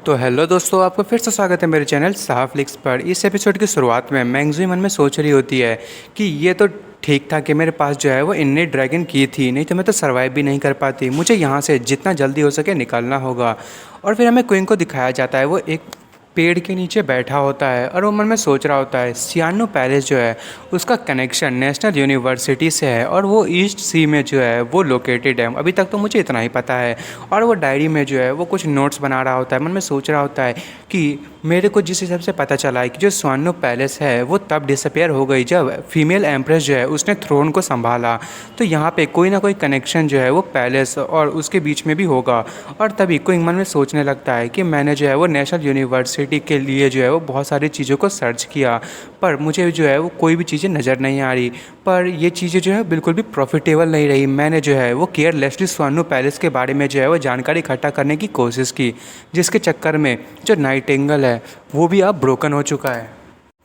तो हेलो दोस्तों, आपको फिर से स्वागत है मेरे चैनल साहा फ्लिक्स पर। इस एपिसोड की शुरुआत में मैंगज़ी मन में सोच रही होती है कि ये तो ठीक था कि मेरे पास जो है वो इन्नेट ड्रैगन की थी, नहीं तो मैं तो सर्वाइव भी नहीं कर पाती। मुझे यहाँ से जितना जल्दी हो सके निकलना होगा। और फिर हमें क्विंग को दिखाया जाता है, वो एक पेड़ के नीचे बैठा होता है और वो मन में सोच रहा होता है सियानो पैलेस जो है उसका कनेक्शन नेशनल यूनिवर्सिटी से है और वो ईस्ट सी में जो है वो लोकेटेड है। अभी तक तो मुझे इतना ही पता है। और वो डायरी में जो है वो कुछ नोट्स बना रहा होता है, मन में सोच रहा होता है कि मेरे को जिस हिसाब से पता चला है कि जो स्वानो पैलेस है वो तब डिसअपेयर हो गई जब फीमेल एम्प्रेस जो है उसने थ्रोन को संभाला। तो यहाँ पे कोई ना कोई कनेक्शन जो है वो पैलेस और उसके बीच में भी होगा। और तभी कोई मन में सोचने लगता है कि मैंने जो है वो नेशनल यूनिवर्सिटी के लिए जो है वो बहुत सारी चीज़ों को सर्च किया, पर मुझे जो है वो कोई भी चीज़ें नज़र नहीं आ रही। पर ये चीज़ें जो है बिल्कुल भी प्रॉफिटेबल नहीं रही। मैंने जो है वो केयरलेसली स्वानो पैलेस के बारे में जो है वो जानकारी इकट्ठा करने की कोशिश की, जिसके चक्कर में जो नाइटिंगेल है वो भी अब ब्रोकन हो चुका है।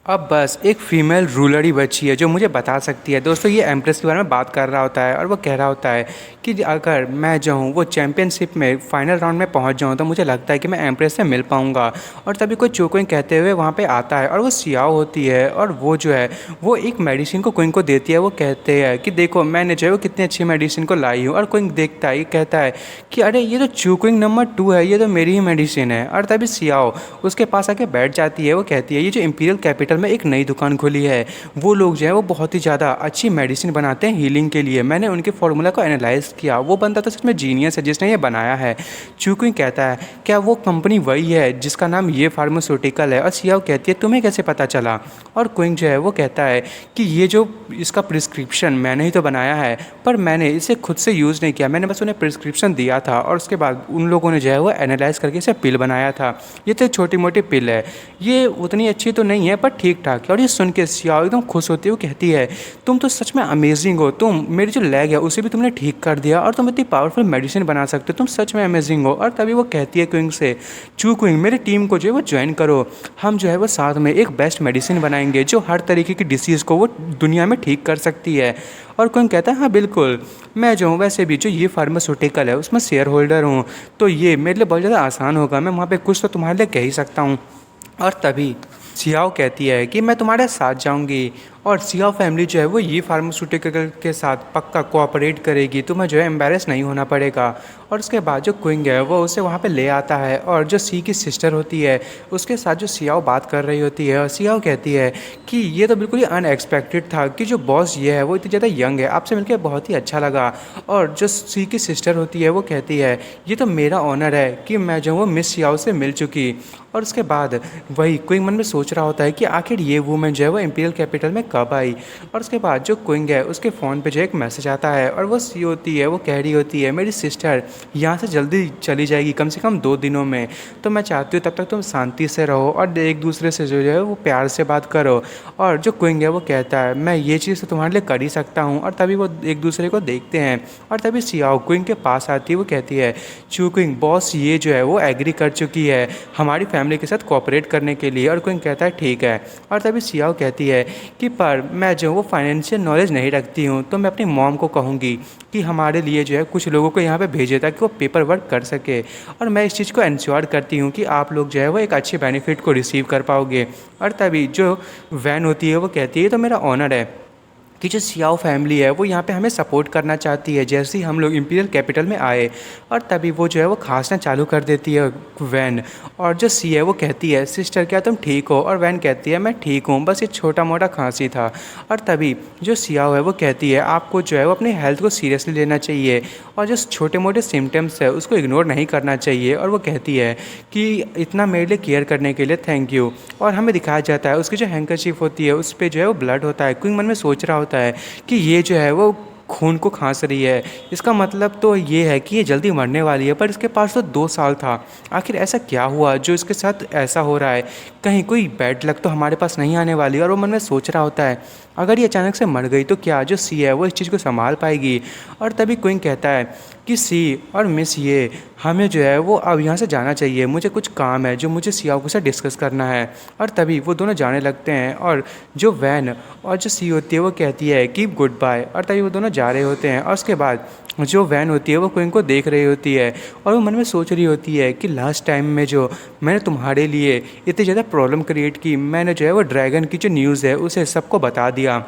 अब बस एक फ़ीमेल रूलर ही बची है जो मुझे बता सकती है। दोस्तों, ये एम्प्रेस के बारे में बात कर रहा होता है और वो कह रहा होता है कि अगर मैं जो हूँ वो चैम्पियनशिप में फाइनल राउंड में पहुँच जाऊँ तो मुझे लगता है कि मैं एम्प्रेस से मिल पाऊँगा। और तभी कोई चोकोइंग कहते हुए वहाँ पे आता है और वो सियाओ होती है और वो जो है वो एक मेडिसिन को क्विंग को देती है। वो कहते हैं कि देखो मैंने जो है वो कितनी अच्छी मेडिसिन को लाई हूँ। और क्विंग देखता है, कहता है कि अरे ये तो चोकोइंग नंबर 2 है, ये तो मेरी ही मेडिसिन है। और तभी सियाओ उसके पास आके बैठ जाती है। वो कहती है ये जो इंपीरियल कैपिटल में एक नई दुकान खुली है, वो लोग जो है वो बहुत ही ज़्यादा अच्छी मेडिसिन बनाते हैं हीलिंग के लिए। मैंने उनके फॉर्मूला को एनालाइज किया, वो बंदा तो सच में जीनियस है जिसने ये बनाया है। चूक्विंग कहता है क्या वो कंपनी वही है जिसका नाम ये फार्मास्यूटिकल है? और सियाओ कहती है तुम्हें कैसे पता चला? और क्विंग जो है वो कहता है कि ये जो इसका प्रिस्क्रिप्शन मैंने ही तो बनाया है, पर मैंने इसे खुद से यूज़ नहीं किया, मैंने बस उन्हें प्रिस्क्रिप्शन दिया था और उसके बाद उन लोगों ने जो है वो एनालाइज करके इसे पिल बनाया था। ये तो छोटी मोटी पिल है, ये उतनी अच्छी तो नहीं है पर ठीक ठाक। और ये सुन के सियाओ एकदम खुश होती है। वो कहती है तुम तो सच में अमेजिंग हो, तुम मेरी जो लेग है उसे भी तुमने ठीक कर दिया और तुम इतनी पावरफुल मेडिसिन बना सकते हो, तुम सच में अमेजिंग हो। और तभी वो कहती है क्विंग से, चू क्विंग मेरी टीम को जो है वो ज्वाइन करो, हम जो है वो साथ में एक बेस्ट मेडिसिन बनाएंगे जो हर तरीके की डिसीज़ को वो दुनिया में ठीक कर सकती है। और क्विंग कहता है हाँ बिल्कुल, मैं जो हूँ वैसे भी जो ये फार्मास्यूटिकल है उसमें शेयर होल्डर हूँ, तो ये मेरे लिए बहुत ज़्यादा आसान होगा, मैं वहाँ पर कुछ तो तुम्हारे लिए कह ही सकता हूँ। और तभी सियाओ कहती है कि मैं तुम्हारे साथ जाऊंगी और सियाओ फैमिली जो है वो ये फार्मास्यूटिकल के साथ पक्का कोऑपरेट करेगी, तुम्हें जो है एम्बेरस नहीं होना पड़ेगा। और उसके बाद जो क्विंग है वो उसे वहाँ पे ले आता है और जो सी की सिस्टर होती है उसके साथ जो सियाओ बात कर रही होती है। और सियाओ कहती है कि ये तो बिल्कुल ही अनएक्सपेक्टेड था कि जो बॉस ये है वो इतनी ज़्यादा यंग है, आपसे मिलकर बहुत ही अच्छा लगा। और जो सी की सिस्टर होती है वो कहती है ये तो मेरा ऑनर है कि मैं जो वो मिस सियाओ से मिल चुकी। और उसके बाद वही क्विंग मन में सोच रहा होता है कि आखिर ये वूमेन जो है वो इंपीरियल कैपिटल में कब आई। और उसके बाद जो क्विंग है उसके फ़ोन पे जो एक मैसेज आता है और वो सी होती है, वो कह रही होती है मेरी सिस्टर यहाँ से जल्दी चली जाएगी कम से कम 2 दिनों में, तो मैं चाहती हूँ तब तक तुम शांति से रहो और एक दूसरे से जो है वो प्यार से बात करो। और जो क्विंग है वो कहता है मैं ये चीज़ तो तुम्हारे लिए कर ही सकता हूँ। और तभी वो एक दूसरे को देखते हैं और तभी सियाओ क्विंग के पास आती है। वो कहती है चू क्विंग बॉस ये जो है वो एग्री कर चुकी है हमारी फैमिली के साथ कोऑपरेट करने के लिए। और क्विंग कहता है ठीक है। और तभी सियाओ कहती है कि पर मैं जो वो फाइनेंशियल नॉलेज नहीं रखती हूँ, तो मैं अपनी मॉम को कहूँगी कि हमारे लिए जो है कुछ लोगों को यहाँ पे भेजे ताकि वो पेपर वर्क कर सके। और मैं इस चीज़ को इंश्योर करती हूँ कि आप लोग जो है वो एक अच्छे बेनिफिट को रिसीव कर पाओगे। और तभी जो वैन होती है वो कहती है ये तो मेरा ऑनर है कि जो सियाओ फैमिली है वो यहाँ पे हमें सपोर्ट करना चाहती है जैसे ही हम लोग इंपीरियल कैपिटल में आए। और तभी वो जो है वो खांसना चालू कर देती है वैन। और जो सी है वो कहती है सिस्टर क्या तुम ठीक हो? और वैन कहती है मैं ठीक हूँ, बस ये छोटा मोटा खांसी था। और तभी जो सियाओ है वो कहती है आपको जो है वो अपनी हेल्थ को सीरियसली लेना चाहिए और जो छोटे मोटे सिम्टम्स है उसको इग्नोर नहीं करना चाहिए। और वो कहती है कि इतना मेरे लिए केयर करने के लिए थैंक यू। और हमें दिखाया जाता है उसकी जो हैंकरचीफ होती है उस पर जो है वो ब्लड होता है। क्विंग मन में सोच रहा होता है कि ये जो है वो खून को खांस रही है, इसका मतलब तो ये है कि ये जल्दी मरने वाली है, पर इसके पास तो 2 साल था। आखिर ऐसा क्या हुआ जो इसके साथ ऐसा हो रहा है? कहीं कोई बैड लक तो हमारे पास नहीं आने वाली? और वो मन में सोच रहा होता है अगर ये अचानक से मर गई तो क्या जो सी है वो इस चीज़ को संभाल पाएगी? और तभी क्विंग कहता है कि सी और मिस ये हमें जो है वो अब यहाँ से जाना चाहिए, मुझे कुछ काम है जो मुझे सियाओ के साथ डिस्कस करना है। और तभी वो दोनों जाने लगते हैं और जो वैन और जो सी होती है वो कहती है कि गुड बाय, और तभी वो दोनों जा रहे होते हैं। और उसके बाद जो वैन होती है वो क्विंग को देख रही होती है और वो मन में सोच रही होती है कि लास्ट टाइम में जो मैंने तुम्हारे लिए इतनी ज़्यादा प्रॉब्लम क्रिएट की, मैंने जो है वो ड्रैगन की जो न्यूज़ है उसे सबको बता दिया,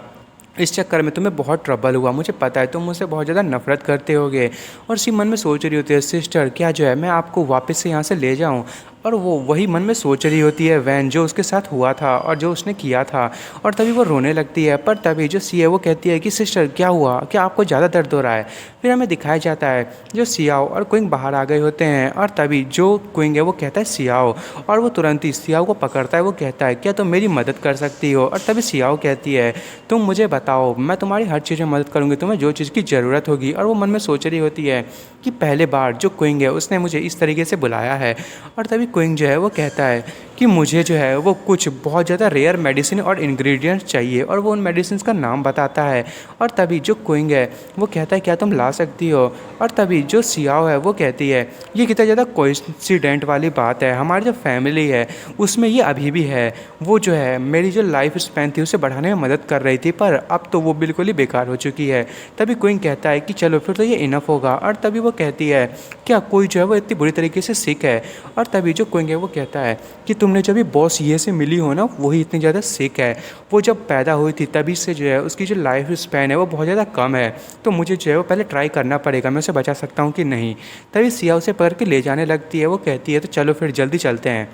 इस चक्कर में तुम्हें बहुत ट्रबल हुआ, मुझे पता है तुम मुझसे बहुत ज़्यादा नफरत करते होगे। और उसी मन में सोच रही होती है सिस्टर क्या जो है मैं आपको वापस से यहाँ से ले जाऊँ। और वो वही मन में सोच रही होती है वैन जो उसके साथ हुआ था और जो उसने किया था। और तभी वो रोने लगती है, पर तभी जो सी है वो कहती है कि सिस्टर क्या हुआ, क्या आपको ज़्यादा दर्द हो रहा है। फिर हमें दिखाया जाता है जो सियाओ और क्विंग बाहर आ गए होते हैं। और तभी जो क्विंग है वो कहता है सियाओ, और वो तुरंत ही सियाओ को पकड़ता है। वो कहता है क्या तुम मेरी मदद कर सकती हो। और तभी सियाओ कहती है तुम मुझे बताओ, मैं तुम्हारी हर चीज़ में मदद करूँगी, तुम्हें जो चीज़ की ज़रूरत होगी। और वो मन में सोच रही होती है कि पहले बार जो क्विंग है उसने मुझे इस तरीके से बुलाया है। और तभी क्विंग जो है वो कहता है कि मुझे जो है वो कुछ बहुत ज़्यादा रेयर मेडिसिन और इंग्रेडिएंट्स चाहिए, और वो उन मेडिसिन का नाम बताता है। और तभी जो क्विंग है वो कहता है क्या तुम ला सकती हो। और तभी जो सियाओ है वो कहती है ये कितना ज़्यादा कोइंसिडेंट वाली बात है, हमारी जो फैमिली है उसमें ये अभी भी है। वो जो है मेरी जो लाइफ स्पैन थी उसे बढ़ाने में मदद कर रही थी, पर अब तो वो बिल्कुल ही बेकार हो चुकी है। तभी क्विंग कहता है कि चलो फिर तो ये इनफ होगा। और तभी वो कहती है क्या कोई जो है वो इतनी बुरी तरीके से सिक है। और तभी जो क्विंग है वो कहता है कि तुमने जब भी बॉस ये से मिली हो ना वही इतनी ज़्यादा सिक है, वो जब पैदा हुई थी तभी से जो है उसकी जो लाइफ स्पैन है वो बहुत ज़्यादा कम है, तो मुझे जो है वो पहले ट्राई करना पड़ेगा मैं उसे बचा सकता हूँ कि नहीं। तभी सिया उसे पकड़ के ले जाने लगती है। वो कहती है तो चलो फिर जल्दी चलते हैं।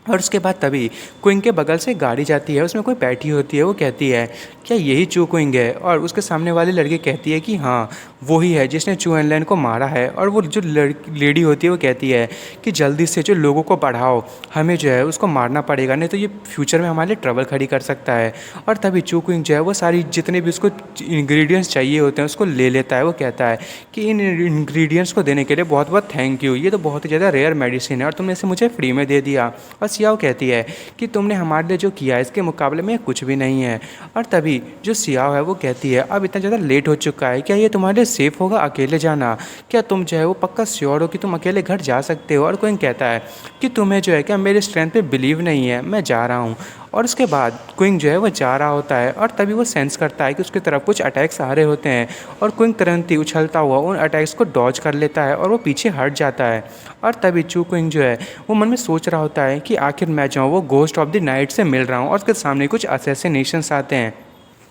और उसके बाद तभी क्विंग के बगल से गाड़ी जाती है, उसमें कोई बैठी होती है। वो कहती है क्या यही चू क्विंग है। और उसके सामने वाली लड़की कहती है कि हाँ वही है जिसने चू एनलैन को मारा है। और वो जो लेडी होती है वो कहती है कि जल्दी से जो लोगों को बढ़ाओ, हमें जो है उसको मारना पड़ेगा, नहीं तो ये फ्यूचर में हमारे लिए ट्रबल खड़ी कर सकता है। और तभी चू क्विंग जो है वो सारी जितने भी उसको इंग्रेडिएंट्स चाहिए होते हैं उसको ले लेता है। वो कहता है कि इन इंग्रेडिएंट्स को देने के लिए बहुत बहुत थैंक यू, ये तो बहुत ही ज़्यादा रेयर मेडिसिन है और तुमने इसे मुझे फ्री में दे दिया। और सियाओ कहती है कि तुमने हमारे लिए जो किया है इसके मुकाबले में कुछ भी नहीं है। और तभी जो सियाओ है वो कहती है अब इतना ज़्यादा लेट हो चुका है, क्या ये तुम्हारे लिए सेफ़ होगा अकेले जाना, क्या तुम जो है वो पक्का श्योर हो कि तुम अकेले घर जा सकते हो। और कोई कहता है कि तुम्हें जो है क्या मेरे स्ट्रेंथ पे बिलीव नहीं है, मैं जा रहा हूँ। और उसके बाद क्विंग जो है वो जा रहा होता है और तभी वो सेंस करता है कि उसकी तरफ कुछ अटैक्स आ रहे होते हैं। और क्विंग तुरंत ही उछलता हुआ उन अटैक्स को डॉज कर लेता है और वो पीछे हट जाता है। और तभी चू क्विंग जो है वो मन में सोच रहा होता है कि आखिर मैं जो वो घोस्ट ऑफ द नाइट से मिल रहा हूँ, और उसके सामने कुछ असैसिनेशंस आते हैं।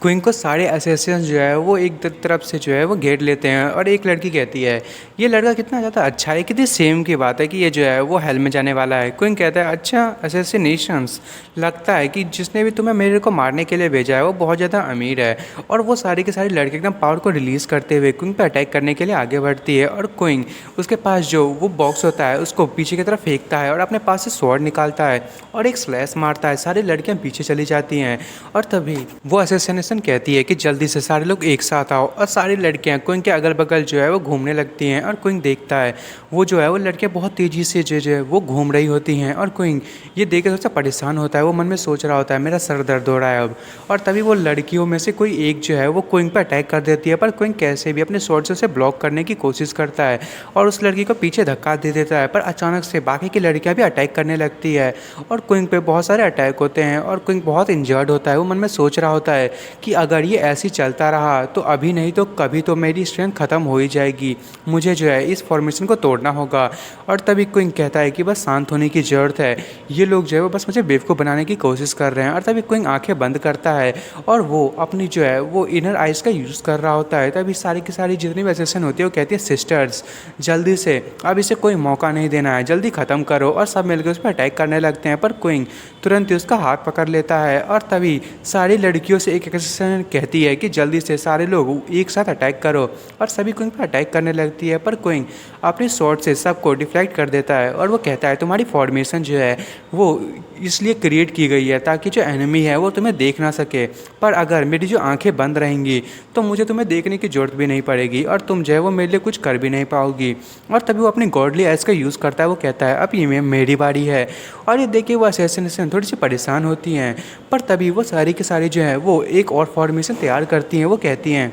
क्विंग को सारे असैसिन्स जो है वो एक तरफ से जो है वो घेर लेते हैं। और एक लड़की कहती है ये लड़का कितना ज़्यादा अच्छा है, कितनी सेम की बात है कि ये जो है वो हेल में जाने वाला है। क्विंग कहता है अच्छा असैसिनेशंस, लगता है कि जिसने भी तुम्हें मेरे को मारने के लिए भेजा है वो बहुत ज़्यादा अमीर है। और वो सारी की सारी लड़की एकदम पावर को रिलीज़ करते हुए क्विंग पर अटैक करने के लिए आगे बढ़ती है। और क्विंग उसके पास जो वो बॉक्स होता है उसको पीछे की तरफ फेंकता है और अपने पास से स्वॉर्ड निकालता है और एक स्लैश मारता है। सारी लड़कियाँ पीछे चली जाती हैं। और तभी वो असैसिनेशन कहती है कि जल्दी से सारे लोग एक साथ आओ। और सारी लड़कियां क्विंग के अगल बगल जो है वो घूमने लगती हैं। और क्विंग देखता है वो जो है वो लड़कियां बहुत तेज़ी से जो है वो घूम रही होती हैं। और क्विंग ये देख के थोड़ा सा परेशान होता है, वो मन में सोच रहा होता है मेरा सर दर्द हो रहा है अब। और तभी वो लड़कियों में से कोई एक जो है वो क्विंग पर अटैक कर देती है, पर क्विंग कैसे भी अपने स्वॉर्ड से उसे ब्लॉक करने की कोशिश करता है और उस लड़की को पीछे धक्का दे देता है। पर अचानक से बाकी की लड़कियाँ भी अटैक करने लगती है और क्विंग पे बहुत सारे अटैक होते हैं और क्विंग बहुत इंजर्ड होता है। वो मन में सोच रहा होता है कि अगर ये ऐसे ही चलता रहा तो अभी नहीं तो कभी तो मेरी स्ट्रेंथ ख़त्म हो ही जाएगी, मुझे जो है इस फॉर्मेशन को तोड़ना होगा। और तभी क्विंग कहता है कि बस शांत होने की ज़रूरत है, ये लोग जो है वो बस मुझे बेवकूफ़ बनाने की कोशिश कर रहे हैं। और तभी क्विंग आंखें बंद करता है और वो अपनी जो है वो इनर आइज़ का यूज़ कर रहा होता है। तभी सारी की सारी जितनी भी असेसन होती है वो कहती है सिस्टर्स जल्दी से अब इसे कोई मौका नहीं देना है, जल्दी ख़त्म करो। और सब मिलकर उस पर अटैक करने लगते हैं, पर क्विंग तुरंत ही उसका हाथ पकड़ लेता है। और तभी सारी लड़कियों से एक असेसन कहती है कि जल्दी से सारे लोग एक साथ अटैक करो। और सभी क्विंग पर अटैक करने लगती है, पर क्विंग अपने स्वॉर्ड से सबको डिफ्लेक्ट कर देता है। और वो कहता है तुम्हारी फॉर्मेशन जो है वो इसलिए क्रिएट की गई है ताकि जो एनिमी है वो तुम्हें देख ना सके, पर अगर मेरी जो आंखें बंद रहेंगी तो मुझे तुम्हें देखने की ज़रूरत भी नहीं पड़ेगी और तुम जो है वो मेरे लिए कुछ कर भी नहीं पाओगी। और तभी वो अपनी गॉडली एज का यूज़ करता है। वो कहता है अब ये मेरी बारी है। और ये देखिए वो असैसिनेशन थोड़ी सी परेशान होती हैं, पर तभी वो सारी की सारी जो है वो एक और फॉर्मेशन तैयार करती हैं। वो कहती हैं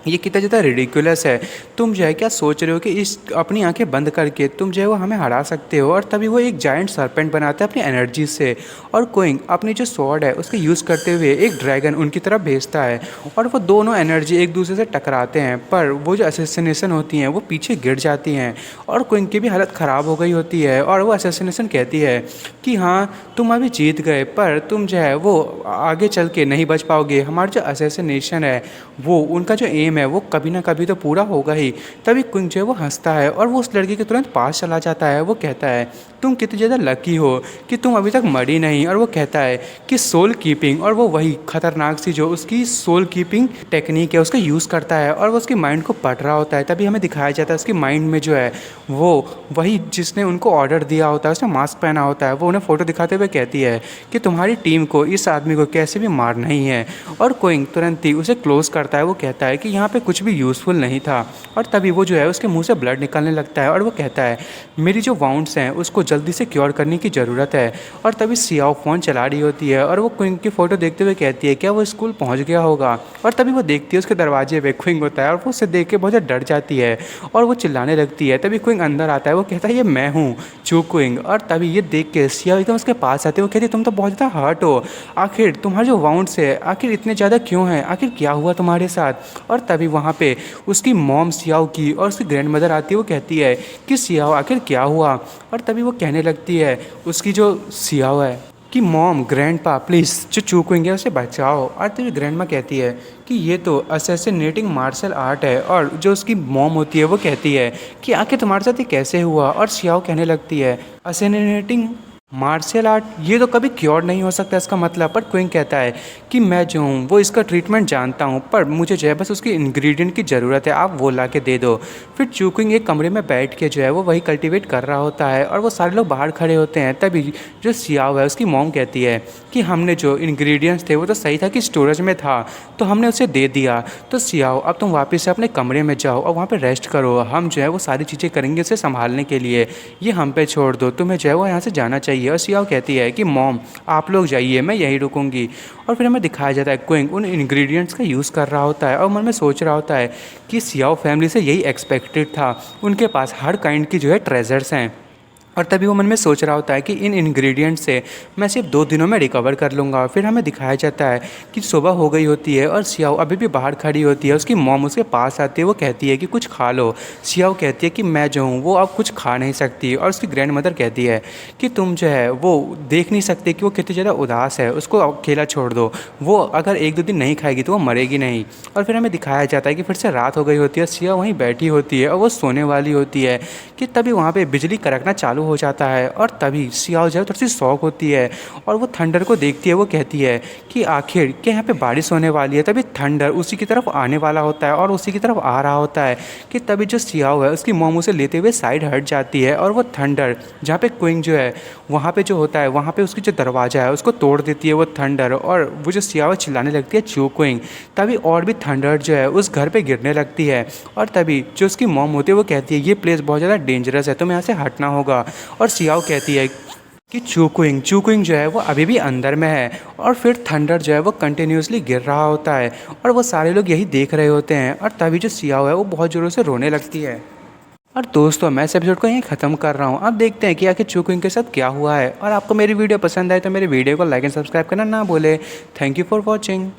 ये कितना ज़्यादा रिडिकुलस है। तुम जो है क्या सोच रहे हो कि इस अपनी आंखें बंद करके तुम जो है वो हमें हरा सकते हो। और तभी वो एक जायंट सरपेंट बनाता है अपनी एनर्जी से, और क्विंग अपनी जो स्वॉर्ड है उसका यूज़ करते हुए एक ड्रैगन उनकी तरफ भेजता है, और वो दोनों एनर्जी एक दूसरे से टकराते हैं। पर वो जो असैसिनेशन होती हैं वो पीछे गिर जाती हैं, और क्विंग की भी हालत ख़राब हो गई होती है। और वो असैसिनेशन कहती है कि हाँ तुम अभी जीत गए, पर तुम जो है वो आगे चल के नहीं बच पाओगे। हमारा जो असैसिनेशन है वो उनका जो एम है वो कभी ना कभी तो पूरा होगा ही। तभी क्विंग जो है वो हंसता है और वो उस लड़की के तुरंत पास चला जाता है। वो कहता है तुम कितनी ज़्यादा लकी हो कि तुम अभी तक मरी नहीं। और वो कहता है कि सोल कीपिंग, और वो वही खतरनाक सी जो उसकी सोल कीपिंग टेक्निक है उसका यूज़ करता है, और वो उसकी माइंड को पढ़ रहा होता है। तभी हमें दिखाया जाता है उसकी माइंड में जो है वो वही जिसने उनको ऑर्डर दिया होता है, उसने मास्क पहना होता है, वो उन्हें फ़ोटो दिखाते हुए कहती है कि तुम्हारी टीम को इस आदमी को कैसे भी मारना ही है। और क्विंग तुरंत ही उसे क्लोज करता है। वो कहता है कि यहाँ पे कुछ भी यूज़फुल नहीं था। और तभी वो जो है उसके मुंह से ब्लड निकलने लगता है, और वो कहता है मेरी जो वाउंड्स हैं उसको जल्दी से क्योर करने की ज़रूरत है। और तभी सियाओ फ़ोन चला रही होती है, और वो क्विंग की फ़ोटो देखते हुए कहती है क्या वो स्कूल पहुँच गया होगा। और तभी वो देखती है उसके दरवाजे पे क्विंग होता है, और वो उसे देख के बहुत ज़्यादा डर जाती है और वो चिल्लाने लगती है। तभी क्विंग अंदर आता है, वो कहता है ये मैं हूँ चू क्विंग। और तभी ये देख के सियाओ एकदम उसके पास आते हैं। वो कहती है तुम तो बहुत ज़्यादा हर्ट हो, आखिर तुम्हारे जो वाउंड्स है आखिर इतने ज़्यादा क्यों हैं, आखिर क्या हुआ तुम्हारे साथ। और तभी वहाँ पे उसकी मॉम सियाओ की और उसकी ग्रैंड मदर आती है। वो कहती है कि सियाओ आखिर क्या हुआ। और तभी वो कहने लगती है उसकी जो सियाओ है कि मॉम ग्रैंडपा प्लीज़ जो चूकेंगे उसे बचाओ। और तभी ग्रैंड माँ कहती है कि ये तो असैसिनेटिंग मार्शल आर्ट है। और जो उसकी मॉम होती है वो कहती है कि आखिर तुम्हारे साथ ये कैसे हुआ। और सियाओ कहने लगती है असैसिनेटिंग मार्शल आर्ट ये तो कभी क्योर नहीं हो सकता इसका मतलब। पर क्विंग कहता है कि मैं जो हूँ वो इसका ट्रीटमेंट जानता हूँ, पर मुझे जो है बस उसकी इंग्रेडिएंट की ज़रूरत है, आप वो ला के दे दो। फिर चूकिंग एक कमरे में बैठ के जो है वो वही कल्टीवेट कर रहा होता है, और वो सारे लोग बाहर खड़े होते हैं। तभी जो सियाओ है उसकी मॉम कहती है कि हमने जो इंग्रेडिएंट्स थे वो तो सही था कि स्टोरेज में था तो हमने उसे दे दिया। तो सियाओ अब तुम वापस से अपने कमरे में जाओ और वहाँ पर रेस्ट करो, हम जो है वो सारी चीज़ें करेंगे उसे संभालने के लिए, ये हम पे छोड़ दो, तुम्हें जो है वो यहाँ से जाना चाहिए। और सियाओ कहती है कि मॉम आप लोग जाइए मैं यहीं रुकूंगी। और फिर हमें दिखाया जाता है क्विंग उन इंग्रेडिएंट्स का यूज़ कर रहा होता है, और मन में सोच रहा होता है कि सियाओ फैमिली से यही एक्सपेक्टेड था, उनके पास हर काइंड की जो है ट्रेजर्स हैं। और तभी वो मन में सोच रहा होता है कि इन इंग्रेडिएंट्स से मैं सिर्फ 2 दिनों में रिकवर कर लूँगा। फिर हमें दिखाया जाता है कि सुबह हो गई होती है और सियाओ अभी भी बाहर खड़ी होती है। उसकी मॉम उसके पास आती है, वो कहती है कि कुछ खा लो। सियाओ कहती है कि मैं जो हूँ वो अब कुछ खा नहीं सकती। और उसकी ग्रैंड मदर कहती है कि तुम जो है वो देख नहीं सकते कि वो कितनी ज़्यादा उदास है, उसको अकेला छोड़ दो, वो अगर 1-2 दिन नहीं खाएगी तो वो मरेगी नहीं। और फिर हमें दिखाया जाता है कि फिर से रात हो गई होती है, सियाओ वहीं बैठी होती है और वो सोने वाली होती है कि तभी वहाँ पे बिजली कड़कना चालू हो जाता है। और तभी सियाओ जो है थोड़ी सी शॉक होती है और वो थंडर को देखती है। वो कहती है कि आखिर क्या यहाँ पे बारिश होने वाली है। तभी थंडर उसी की तरफ आने वाला होता है और उसी की तरफ आ रहा होता है कि तभी जो सियाओ है उसकी मोम उसे लेते हुए साइड हट जाती है, और वो थंडर जहाँ पे क्विंग जो है वहाँ पे जो होता है वहाँ पे उसकी जो दरवाज़ा है उसको तोड़ देती है वो थंडर। और वो जो सियाओ चिल्लाने लगती है चू क्विंग, तभी और भी थंडर जो है उस घर पे गिरने लगती है। और तभी जो उसकी मॉम होती है वो कहती है ये प्लेस बहुत ज़्यादा डेंजरस है, तुम्हें यहाँ से हटना होगा। और सियाओ कहती है कि चूकुइंग जो है वो अभी भी अंदर में है। और फिर थंडर जो है वो कंटिन्यूसली गिर रहा होता है और वो सारे लोग यही देख रहे होते हैं। और तभी जो सियाओ है वो बहुत ज़ोरों से रोने लगती है। और दोस्तों मैं इस एपिसोड को यहीं ख़त्म कर रहा हूँ। अब देखते हैं कि आखिर चूकुइंग के साथ क्या हुआ है। और आपको मेरी वीडियो पसंद आए तो मेरे वीडियो को लाइक एंड सब्सक्राइब करना ना भूले। Thank you for watching.